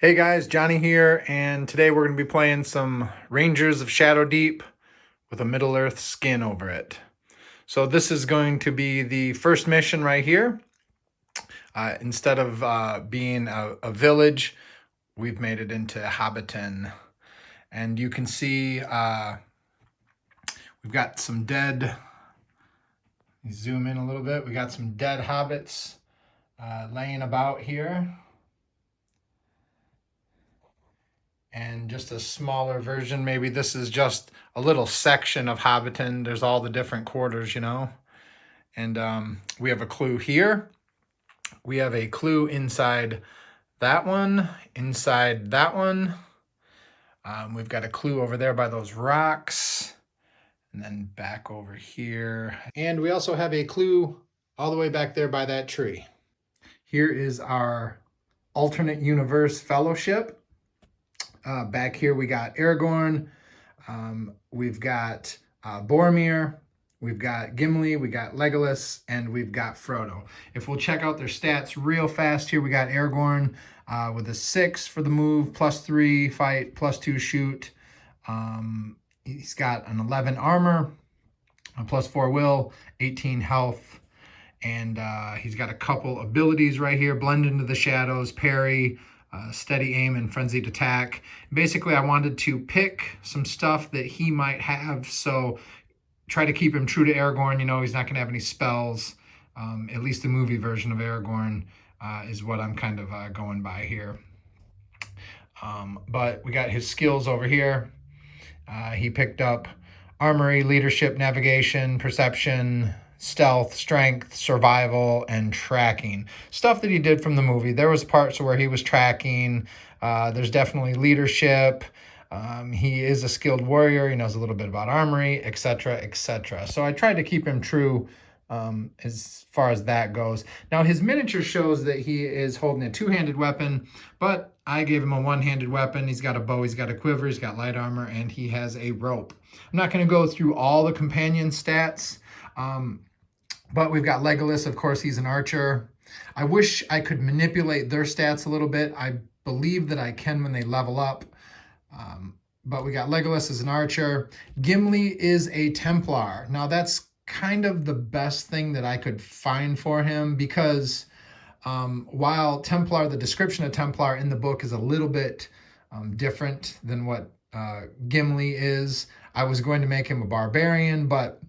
Hey guys, Johnny here, and today we're going to be playing some Rangers of Shadowdeep with a Middle-earth skin over it. So this is going to be the first mission right here. Instead of being a village, we've made it into Hobbiton. And you can see we've got some dead, zoom in a little bit, we got some dead hobbits laying about here. And just a smaller version. Maybe this is just a little section of Hobbiton. There's all the different quarters, you know. And we have a clue here. We have a clue inside that one, inside that one. We've got a clue over there by those rocks. And then back over here. And we also have a clue all the way back there by that tree. Here is our alternate universe fellowship. Back here we got Aragorn, we've got Boromir, we've got Gimli, we got Legolas, and we've got Frodo. If we'll check out their stats real fast here, we got Aragorn with a 6 for the move, +3 fight, +2 shoot. He's got an 11 armor, a +4 will, 18 health, and he's got a couple abilities right here: blend into the shadows, parry, steady aim, and frenzied attack. Basically, I wanted to pick some stuff that he might have, so try to keep him true to Aragorn. You know, he's not going to have any spells. At least the movie version of Aragorn is what I'm kind of going by here. But we got his skills over here. He picked up armory, leadership, navigation, perception, stealth, strength, survival, and tracking. Stuff that he did from the movie. There was parts where he was tracking. There's definitely leadership. He is a skilled warrior. He knows a little bit about armory, etc., etc. So I tried to keep him true as far as that goes. Now, his miniature shows that he is holding a two-handed weapon, but I gave him a one-handed weapon. He's got a bow, he's got a quiver, he's got light armor, and he has a rope. I'm not going to go through all the companion stats, but we've got Legolas. Of course, he's an archer. I wish I could manipulate their stats a little bit. I believe that I can when they level up. But we got Legolas as an archer. Gimli is a Templar. Now, that's kind of the best thing that I could find for him, because while Templar, the description of Templar in the book is a little bit different than what Gimli is. I was going to make him a barbarian, but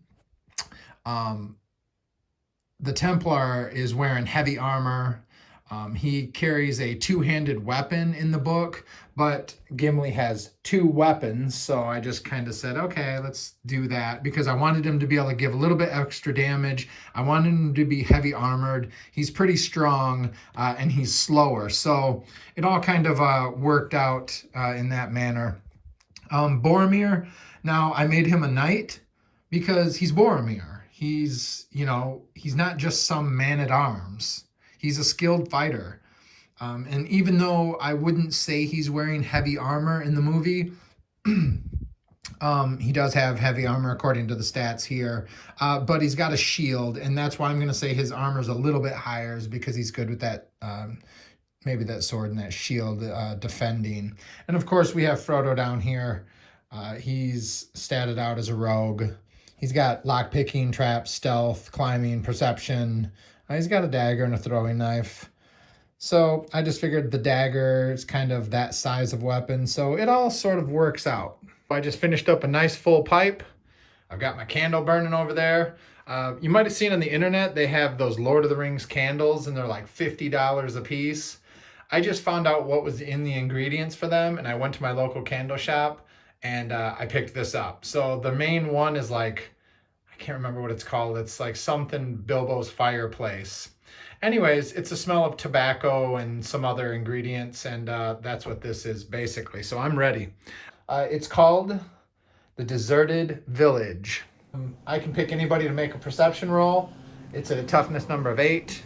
the Templar is wearing heavy armor. He carries a two-handed weapon in the book, but Gimli has two weapons. So I just kind of said, okay, let's do that, because I wanted him to be able to give a little bit extra damage. I wanted him to be heavy armored. He's pretty strong, and he's slower. So it all kind of worked out in that manner. Boromir, now I made him a knight because he's Boromir. He's, you know, he's not just some man-at-arms. He's a skilled fighter. And even though I wouldn't say he's wearing heavy armor in the movie, he does have heavy armor according to the stats here. But he's got a shield, and that's why I'm going to say his armor's a little bit higher, is because he's good with that, maybe that sword and that shield defending. And of course, we have Frodo down here. He's statted out as a rogue. He's got lockpicking, traps, stealth, climbing, perception. He's got a dagger and a throwing knife. So I just figured the dagger is kind of that size of weapon. So it all sort of works out. I just finished up a nice full pipe. I've got my candle burning over there. You might have seen on the internet, they have those Lord of the Rings candles, and they're like $50 a piece. I just found out what was in the ingredients for them, and I went to my local candle shop, and I picked this up. So the main one is like, I can't remember what it's called. It's like something Bilbo's fireplace. Anyways, it's a smell of tobacco and some other ingredients, and that's what this is basically. So I'm ready. It's called The Deserted Village. I can pick anybody to make a perception roll. It's at a toughness number of 8.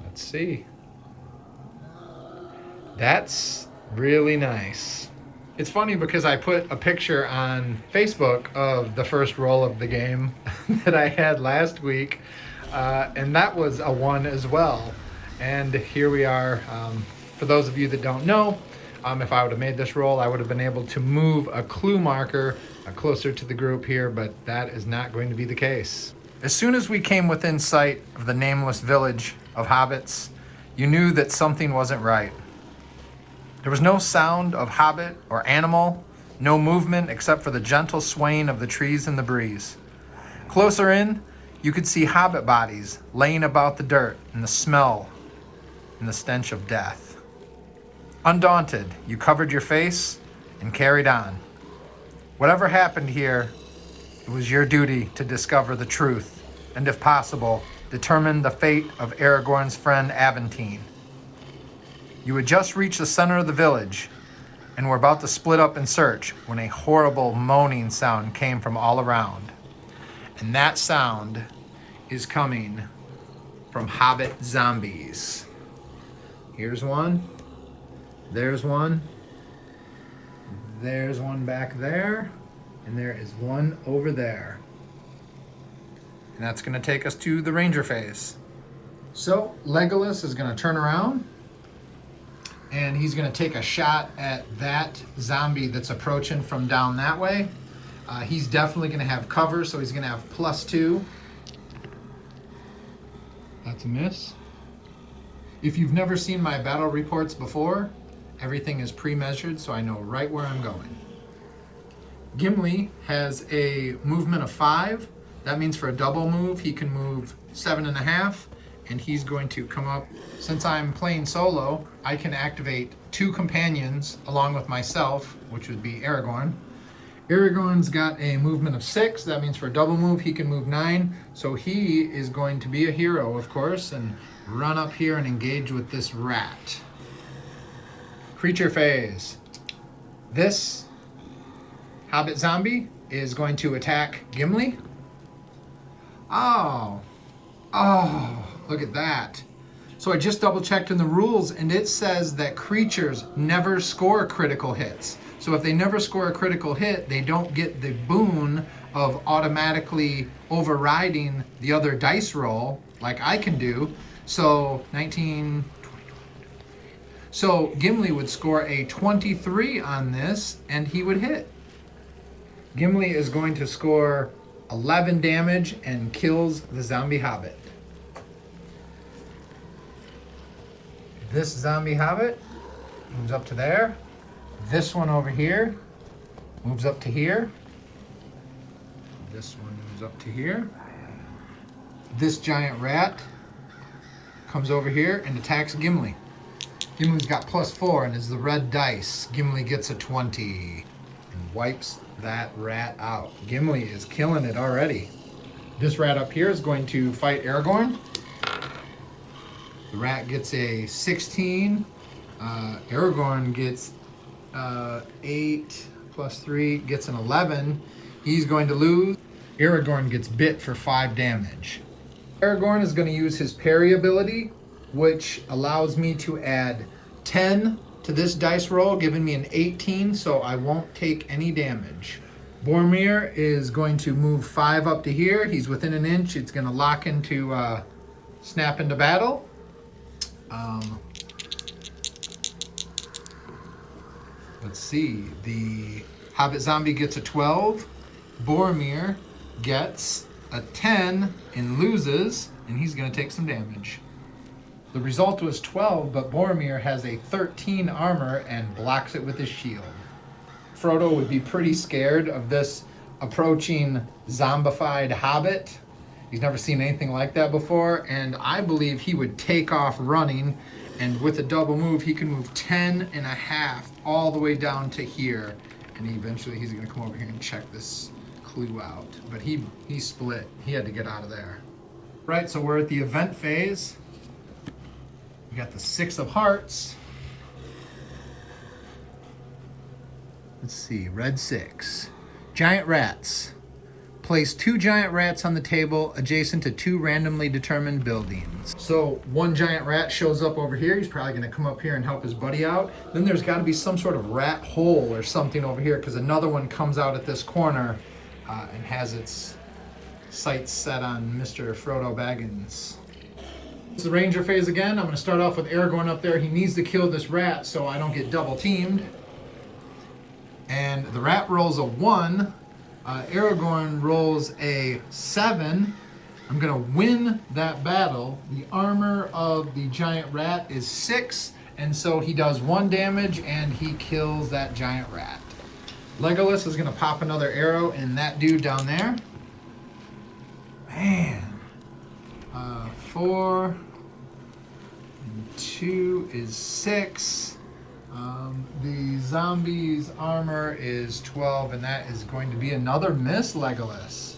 Let's see. That's really nice. It's funny because I put a picture on Facebook of the first roll of the game that I had last week, and that was a 1 as well. And here we are For those of you that don't know, if I would have made this roll, I would have been able to move a clue marker closer to the group here, but that is not going to be the case. As soon as we came within sight of the nameless village of hobbits, you knew that something wasn't right. There was no sound of hobbit or animal, no movement except for the gentle swaying of the trees in the breeze. Closer in, you could see hobbit bodies laying about the dirt and the smell and the stench of death. Undaunted, you covered your face and carried on. Whatever happened here, it was your duty to discover the truth and, if possible, determine the fate of Aragorn's friend Aventine. You had just reached the center of the village and were about to split up in search when a horrible moaning sound came from all around. And that sound is coming from hobbit zombies. Here's one. There's one. There's one back there. And there is one over there. And that's going to take us to the ranger phase. So Legolas is going to turn around. And he's going to take a shot at that zombie that's approaching from down that way. He's definitely going to have cover, so he's going to have +2. That's a miss. If you've never seen my battle reports before, everything is pre-measured, so I know right where I'm going. Gimli has a movement of 5. That means for a double move, he can move 7.5, and he's going to come up. Since I'm playing solo, I can activate 2 companions along with myself, which would be Aragorn. Aragorn's got a movement of 6. That means for a double move, he can move 9. So he is going to be a hero, of course, and run up here and engage with this rat. Creature phase. This hobbit zombie is going to attack Gimli. Oh, look at that. So I just double checked in the rules and it says that creatures never score critical hits. So if they never score a critical hit, they don't get the boon of automatically overriding the other dice roll like I can do. So 19, 20. So Gimli would score a 23 on this and he would hit. Gimli is going to score 11 damage and kills the zombie hobbit. This zombie hobbit moves up to there. This one over here moves up to here. This one moves up to here. This giant rat comes over here and attacks Gimli. Gimli's got +4 and is the red dice. Gimli gets a 20 and wipes that rat out. Gimli is killing it already. This rat up here is going to fight Aragorn. The rat gets a 16. Aragorn gets 8 +3, gets an 11. He's going to lose. Aragorn gets bit for 5 damage. Aragorn is going to use his parry ability, which allows me to add 10 to this dice roll, giving me an 18, so I won't take any damage. Boromir is going to move 5 up to here. He's within an inch. It's going to lock into, snap into battle. Let's see. The Hobbit zombie gets a 12. Boromir gets a 10 and loses, and he's going to take some damage. The result was 12, but Boromir has a 13 armor and blocks it with his shield. Frodo would be pretty scared of this approaching zombified hobbit. He's never seen anything like that before, and I believe he would take off running, and with a double move, he can move 10.5 all the way down to here, and eventually he's going to come over here and check this clue out. But he split. He had to get out of there. Right, so we're at the event phase. We got the 6 of hearts. Let's see, red 6. Giant rats. Place 2 giant rats on the table adjacent to 2 randomly determined buildings. So one giant rat shows up over here. He's probably going to come up here and help his buddy out. Then there's got to be some sort of rat hole or something over here, because another one comes out at this corner and has its sights set on Mr. Frodo Baggins. It's the ranger phase again. I'm going to start off with Aragorn up there. He needs to kill this rat so I don't get double teamed. And the rat rolls a 1. Aragorn rolls a 7. I'm going to win that battle. The armor of the giant rat is 6, and so he does 1 damage and he kills that giant rat. Legolas is going to pop another arrow in that dude down there. Man. 4 and 2 is 6. The zombie's armor is 12, and that is going to be another miss, Legolas.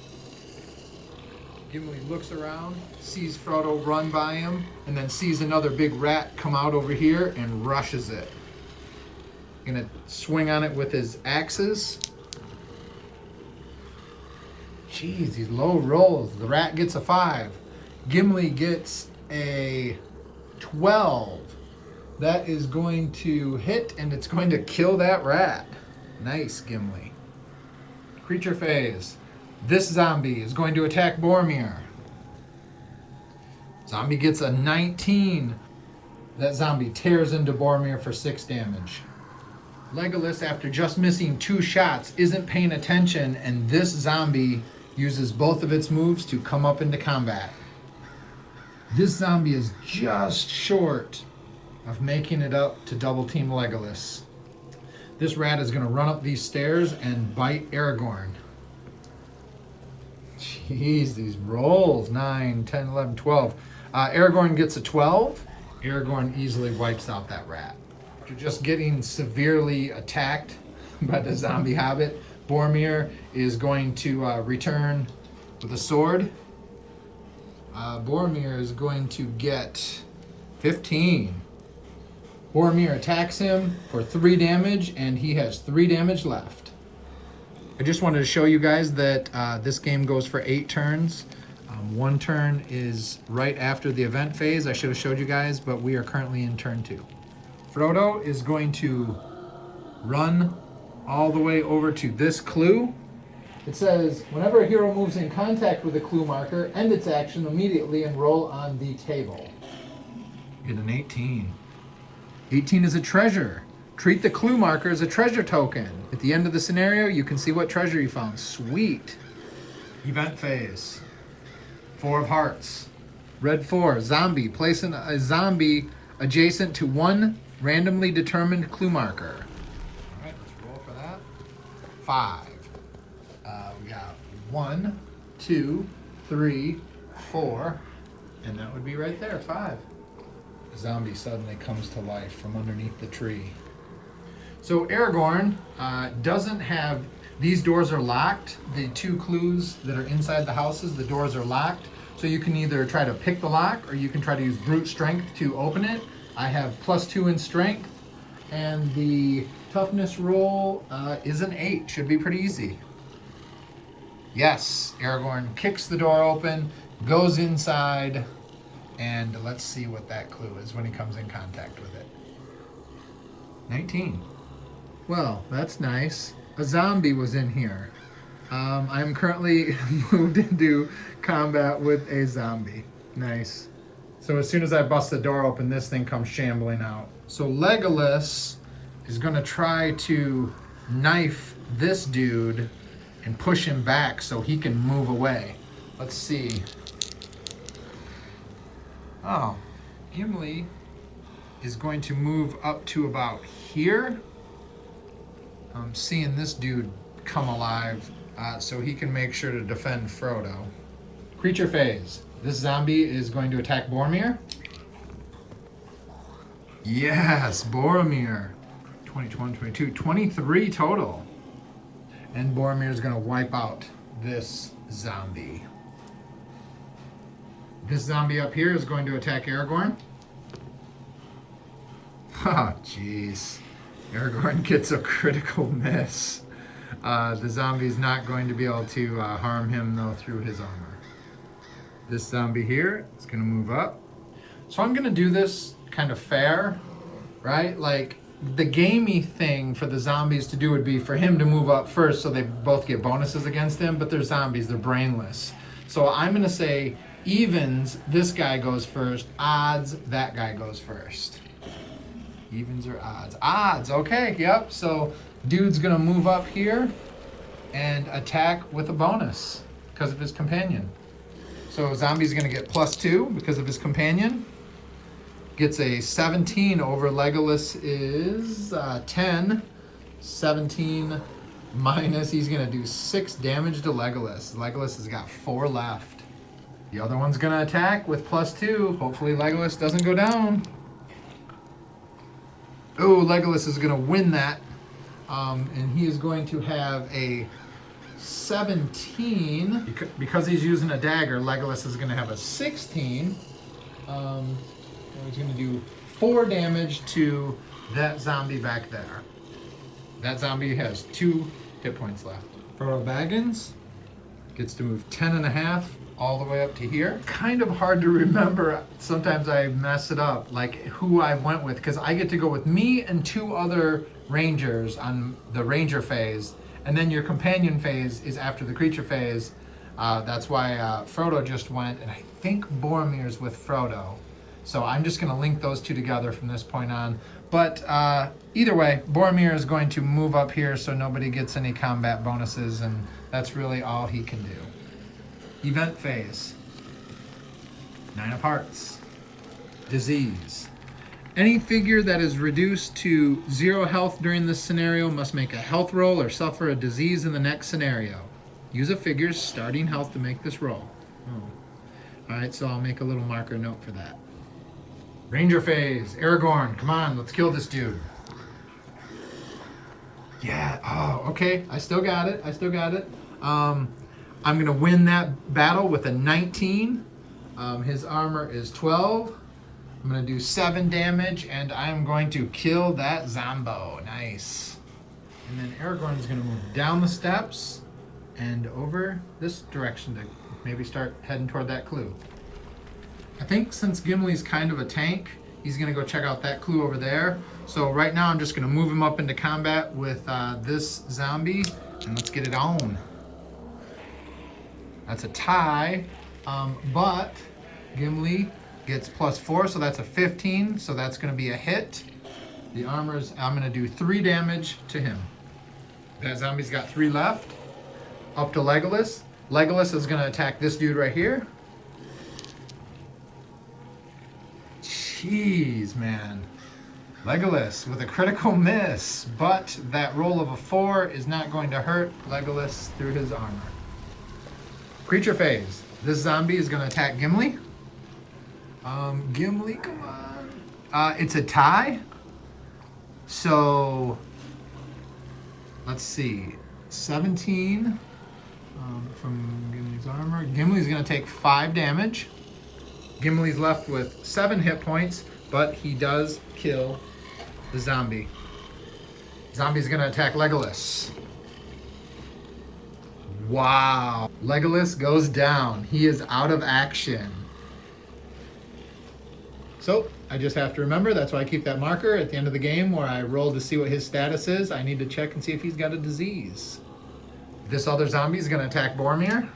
Gimli looks around, sees Frodo run by him, and then sees another big rat come out over here and rushes it. Gonna swing on it with his axes. Jeez, these low rolls. The rat gets a 5. Gimli gets a 12. That is going to hit, and it's going to kill that rat. Nice, Gimli. Creature phase. This zombie is going to attack Boromir. Zombie gets a 19. That zombie tears into Boromir for 6 damage. Legolas, after just missing 2 shots, isn't paying attention, and this zombie uses both of its moves to come up into combat. This zombie is just short of making it up to double team Legolas. This rat is going to run up these stairs and bite Aragorn. Jeez, these rolls. 9, 10, 11, 12. Aragorn gets a 12. Aragorn easily wipes out that rat. After just getting severely attacked by the zombie hobbit, Boromir is going to return with a sword. Boromir is going to get 15. Boromir attacks him for 3 damage, and he has 3 damage left. I just wanted to show you guys that this game goes for 8 turns. 1 turn is right after the event phase. I should have showed you guys, but we are currently in turn 2. Frodo is going to run all the way over to this clue. It says, whenever a hero moves in contact with a clue marker, end its action immediately and roll on the table. Get an 18. 18 is a treasure. Treat the clue marker as a treasure token. At the end of the scenario, you can see what treasure you found. Sweet. Event phase. 4 of hearts. Red 4, zombie. Place a zombie adjacent to 1 randomly determined clue marker. All right, let's roll for that. 5. We got 1, 2, 3, 4, and that would be right there, 5. The zombie suddenly comes to life from underneath the tree. So Aragorn doesn't have, these doors are locked. The 2 clues that are inside the houses, the doors are locked. So you can either try to pick the lock or you can try to use brute strength to open it. I have +2 in strength, and the toughness roll is an 8. Should be pretty easy. Yes, Aragorn kicks the door open, goes inside, and let's see what that clue is when he comes in contact with it. 19. Well, that's nice. A zombie was in here. I'm currently moved into combat with a zombie. Nice. So as soon as I bust the door open, this thing comes shambling out. So Legolas is going to try to knife this dude and push him back so he can move away. Let's see. Oh, Gimli is going to move up to about here. I'm seeing this dude come alive so he can make sure to defend Frodo. Creature phase. This zombie is going to attack Boromir. Yes, Boromir. 21, 22, 23 total. And Boromir is going to wipe out this zombie. This zombie up here is going to attack Aragorn. Oh, jeez. Aragorn gets a critical miss. The zombie is not going to be able to harm him, though, through his armor. This zombie here is going to move up. So I'm going to do this kind of fair, right? Like, the gamey thing for the zombies to do would be for him to move up first so they both get bonuses against him, but they're zombies, they're brainless. So I'm going to say Evens, this guy goes first. Odds, that guy goes first. Evens or odds? Odds, okay, yep. So dude's gonna move up here and attack with a bonus because of his companion. So zombie's gonna get +2 because of his companion. Gets a 17 over Legolas is 10. 17 minus, he's gonna do 6 damage to Legolas. Legolas has got 4 left. The other one's gonna attack with +2. Hopefully Legolas doesn't go down. Oh, Legolas is gonna win that. And he is going to have a 17. Because he's using a dagger, Legolas is gonna have a 16. He's gonna do 4 damage to that zombie back there. That zombie has 2 hit points left. Frodo Baggins gets to move 10.5 all the way up to here. Kind of hard to remember. Sometimes I mess it up, like who I went with, because I get to go with me and 2 other rangers on the ranger phase, and then your companion phase is after the creature phase. That's why Frodo just went, and I think Boromir's with Frodo. So I'm just going to link those 2 together from this point on. But either way, Boromir is going to move up here so nobody gets any combat bonuses, and that's really all he can do. Event phase. 9 of Hearts. Disease. Any figure that is reduced to 0 health during this scenario must make a health roll or suffer a disease in the next scenario. Use a figure's starting health to make this roll. Alright, so I'll make a little marker note for that. Ranger phase. Aragorn, come on, let's kill this dude. Yeah, oh, okay, I still got it. I'm going to win that battle with a 19. His armor is 12. I'm going to do 7 damage, and I'm going to kill that Zombo. Nice. And then Aragorn is going to move down the steps and over this direction to maybe start heading toward that clue. I think since Gimli's kind of a tank, he's going to go check out that clue over there. So right now I'm just going to move him up into combat with this zombie, and let's get it on. That's a tie, but Gimli gets +4, so that's a 15, so that's going to be a hit. The armor's, I'm going to do 3 damage to him. That zombie's got 3 left. Up to Legolas. Legolas is going to attack this dude right here. Jeez, man. Legolas with a critical miss, but that roll of a 4 is not going to hurt Legolas through his armor. Creature phase. This zombie is going to attack Gimli. Gimli, come on. It's a tie. So, let's see. 17 from Gimli's armor. Gimli's going to take 5 damage. Gimli's left with 7 hit points, but he does kill the zombie. Zombie's gonna attack Legolas. Wow. Legolas goes down. He is out of action. So I just have to remember, that's why I keep that marker at the end of the game where I roll to see what his status is. I need to check and see if he's got a disease. This other zombie is gonna attack Boromir.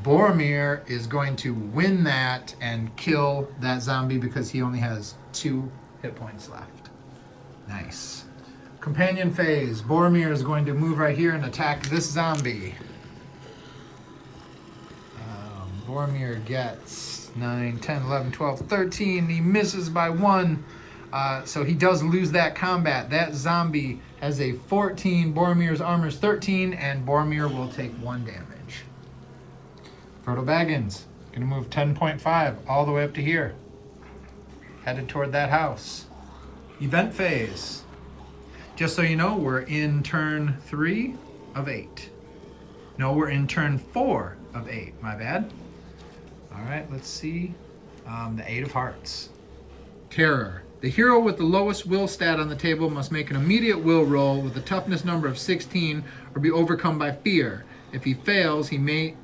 Boromir is going to win that and kill that zombie because he only has 2 hit points left. Nice. Companion phase. Boromir is going to move right here and attack this zombie. Boromir gets 9, 10, 11, 12, 13. He misses by 1. So he does lose that combat. That zombie has a 14. Boromir's armor is 13, and Boromir will take 1 damage. Frodo Baggins, gonna move 10.5 all the way up to here. Headed toward that house. Event phase. Just so you know, we're in turn 3 of 8. No, we're in turn 4 of 8, my bad. All right, let's see. The 8 of Hearts. Terror. The hero with the lowest will stat on the table must make an immediate will roll with a toughness number of 16 or be overcome by fear. If he fails, it may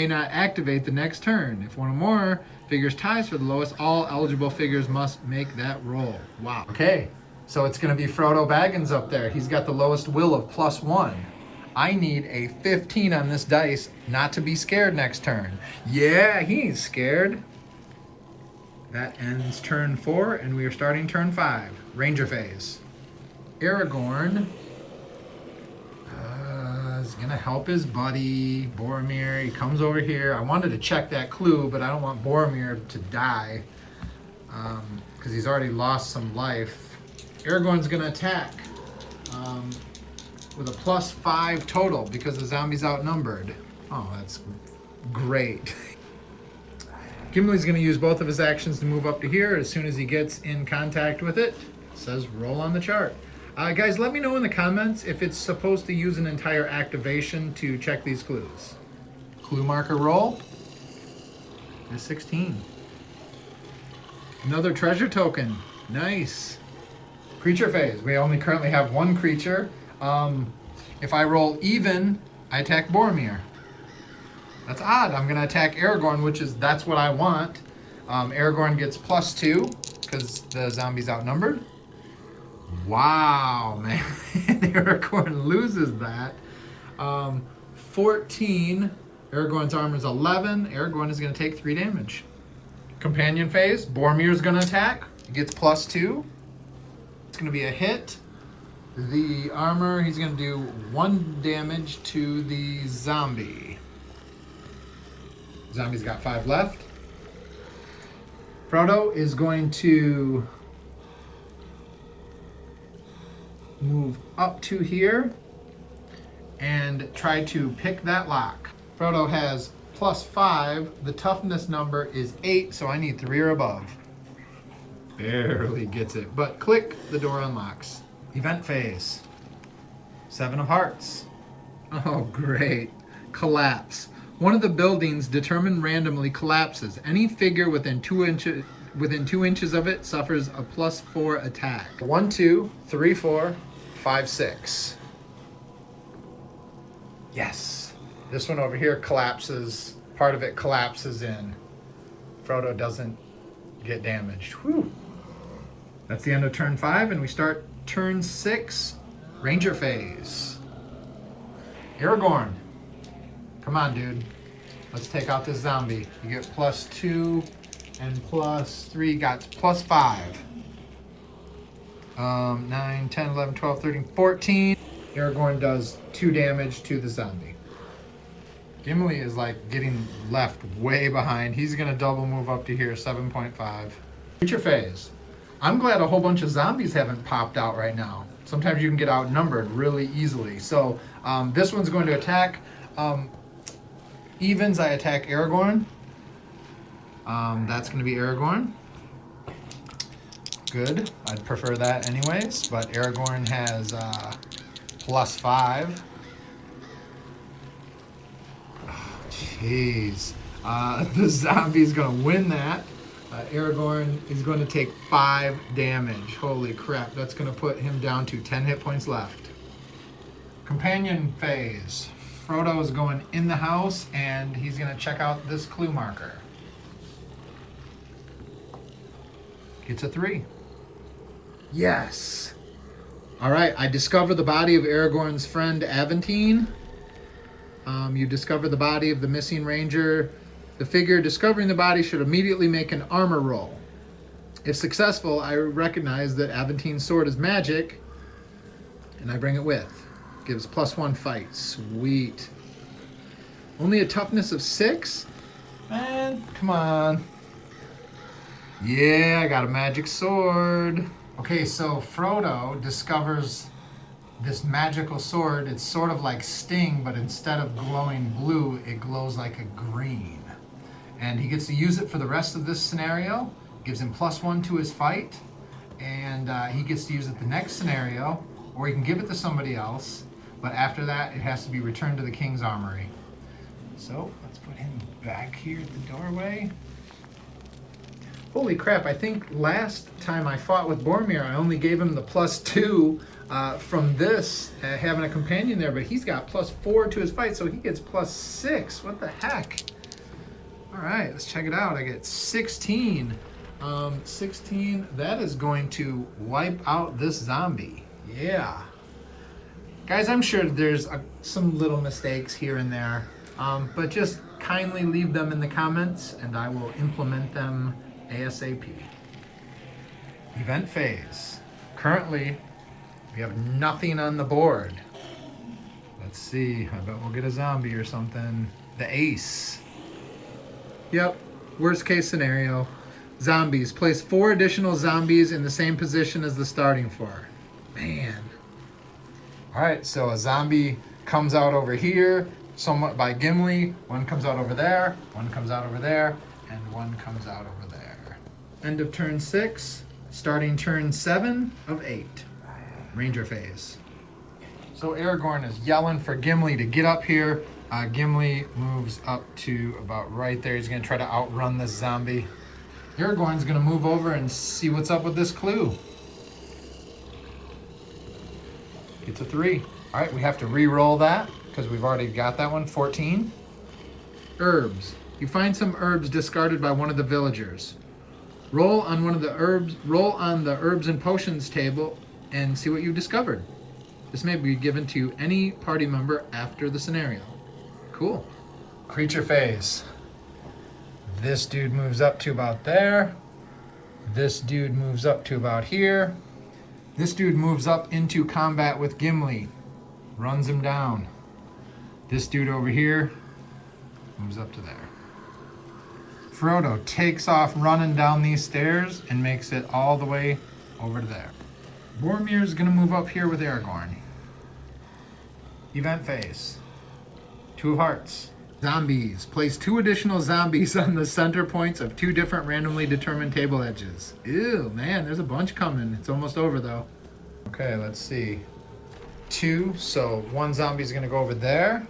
not activate the next turn. If one or more figures ties for the lowest, all eligible figures must make that roll. Wow. Okay, so it's going to be Frodo Baggins up there. He's got the lowest will of +1. I need a 15 on this dice not to be scared next turn. Yeah, he ain't scared. That ends turn 4, and we are starting turn 5. Ranger phase. Aragorn is going to help his buddy, Boromir. He comes over here. I wanted to check that clue, but I don't want Boromir to die because he's already lost some life. Aragorn's going to attack with a +5 total because the zombie's outnumbered. Oh, that's great. Gimli's going to use both of his actions to move up to here. As soon as he gets in contact with it, it says roll on the chart. Guys, let me know in the comments if it's supposed to use an entire activation to check these clues. Clue marker roll is 16. Another treasure token. Nice. Creature phase. We only currently have one creature. If I roll even, I attack Boromir. That's odd. I'm going to attack Aragorn, that's what I want. Aragorn gets +2 because the zombie's outnumbered. Wow, man. Aragorn loses that. 14. Aragorn's armor is 11. Aragorn is going to take 3 damage. Companion phase. Boromir's going to attack. He gets +2. It's going to be a hit. The armor, he's going to do 1 damage to the zombie. Zombie's got 5 left. Frodo is going to move up to here and try to pick that lock. Frodo has +5. The toughness number is 8, so I need 3 or above. Barely gets it, but click, the door unlocks. Event phase. 7 of Hearts. Oh, great. Collapse. One of the buildings determined randomly collapses. Any figure within 2 inches of it suffers a +4 attack. 1, 2, 3, 4, 5, 6. Yes. This one over here collapses. Part of it collapses in. Frodo doesn't get damaged. Whew. That's the end of turn 5, and we start turn 6, Ranger phase. Aragorn. Come on, dude. Let's take out this zombie. You get +2 and +3. Got +5. 9, 10, 11, 12, 13, 14. Aragorn does 2 damage to the zombie. Gimli is like getting left way behind. He's going to double move up to here, 7.5. Creature phase. I'm glad a whole bunch of zombies haven't popped out right now. Sometimes you can get outnumbered really easily. So this one's going to attack. Evens, I attack Aragorn. That's going to be Aragorn. Good. I'd prefer that anyways, but Aragorn has +5. Oh, jeez. The zombie's going to win that. Aragorn is going to take 5 damage. Holy crap. That's going to put him down to 10 hit points left. Companion phase. Frodo is going in the house, and he's going to check out this clue marker. Gets a 3. Yes. All right, I discover the body of Aragorn's friend Aventine. You discover the body of the missing ranger. The figure discovering the body should immediately make an armor roll. If successful, I recognize that Aventine's sword is magic, and I bring it with. Gives +1 fight. Sweet. Only a toughness of 6? Man, come on. Yeah, I got a magic sword. Okay, so Frodo discovers this magical sword. It's sort of like Sting, but instead of glowing blue, it glows like a green. And he gets to use it for the rest of this scenario. Gives him +1 to his fight. And he gets to use it the next scenario, or he can give it to somebody else. But after that, it has to be returned to the King's Armory. So let's put him back here at the doorway. Holy crap, I think last time I fought with Boromir, I only gave him the +2 from this, having a companion there, but he's got +4 to his fight, so he gets +6. What the heck? All right, let's check it out. I get 16. 16, that is going to wipe out this zombie. Yeah. Guys, I'm sure there's some little mistakes here and there, but just kindly leave them in the comments and I will implement them ASAP. Event phase. Currently, we have nothing on the board. Let's see, I bet we'll get a zombie or something. The ace. Yep, worst case scenario. Zombies. Place 4 additional zombies in the same position as the starting 4. Man. Alright, so a zombie comes out over here, somewhat by Gimli. One comes out over there, one comes out over there, and one comes out over there. End of turn 6, starting turn 7 of 8. Ranger phase. So Aragorn is yelling for Gimli to get up here. Gimli moves up to about right there. He's going to try to outrun this zombie. Aragorn's going to move over and see what's up with this clue. It's a 3. All right, we have to re-roll that because we've already got that one. 14. Herbs. You find some herbs discarded by one of the villagers. Roll on the herbs and potions table and see what you discovered. This may be given to any party member after the scenario. Cool. Creature phase. This dude moves up to about there. This dude moves up to about here. This dude moves up into combat with Gimli. Runs him down. This dude over here moves up to there. Frodo takes off running down these stairs and makes it all the way over to there. Boromir's gonna move up here with Aragorn. Event phase. 2 hearts. Zombies. Place 2 additional zombies on the center points of 2 different randomly determined table edges. Ew, man, there's a bunch coming. It's almost over though. Okay, let's see. 2, so 1 zombie's gonna go over there.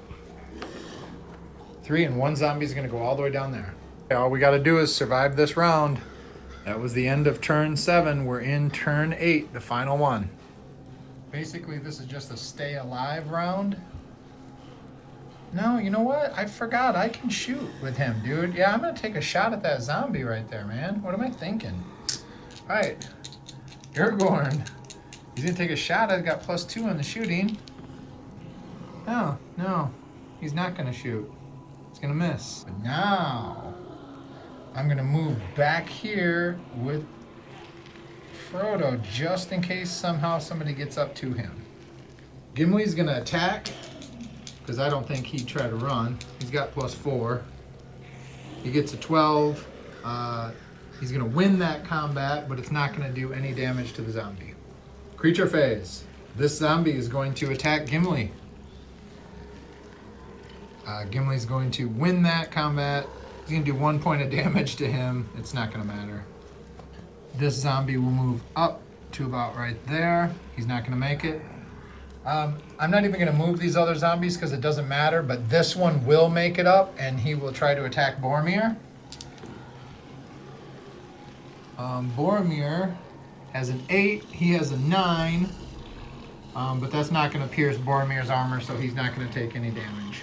3, and 1 zombie's gonna go all the way down there. Okay, all we gotta do is survive this round. That was the end of turn 7. We're in turn 8, the final one. Basically, this is just a stay alive round. No, you know what? I forgot. I can shoot with him, dude. Yeah, I'm going to take a shot at that zombie right there, man. What am I thinking? All right. Aragorn. He's going to take a shot. I've got +2 on the shooting. No. He's not going to shoot. He's going to miss. But now, I'm going to move back here with Frodo just in case somehow somebody gets up to him. Gimli's going to attack, because I don't think he'd try to run. He's got +4. He gets a 12. He's going to win that combat, but it's not going to do any damage to the zombie. Creature phase. This zombie is going to attack Gimli. Gimli's going to win that combat. He's going to do 1 point of damage to him. It's not going to matter. This zombie will move up to about right there. He's not going to make it. I'm not even going to move these other zombies because it doesn't matter, but this one will make it up and he will try to attack Boromir. Boromir has an 8, he has a 9, but that's not going to pierce Boromir's armor, so he's not going to take any damage.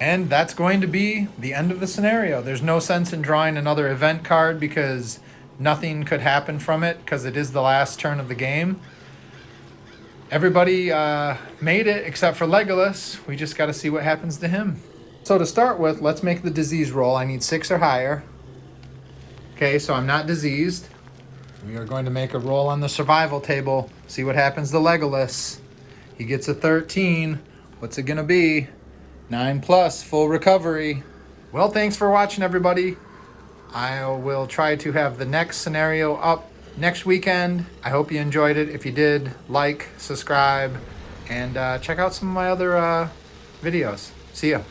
And that's going to be the end of the scenario. There's no sense in drawing another event card because nothing could happen from it because it is the last turn of the game. Everybody made it except for Legolas. We just got to see what happens to him. So to start with, let's make the disease roll. I need 6 or higher. Okay, so I'm not diseased. We are going to make a roll on the survival table. See what happens to Legolas. He gets a 13. What's it going to be? 9+, full recovery. Well, thanks for watching, everybody. I will try to have the next scenario up next weekend. I hope you enjoyed it. If you did, like, subscribe, and check out some of my other videos. See ya.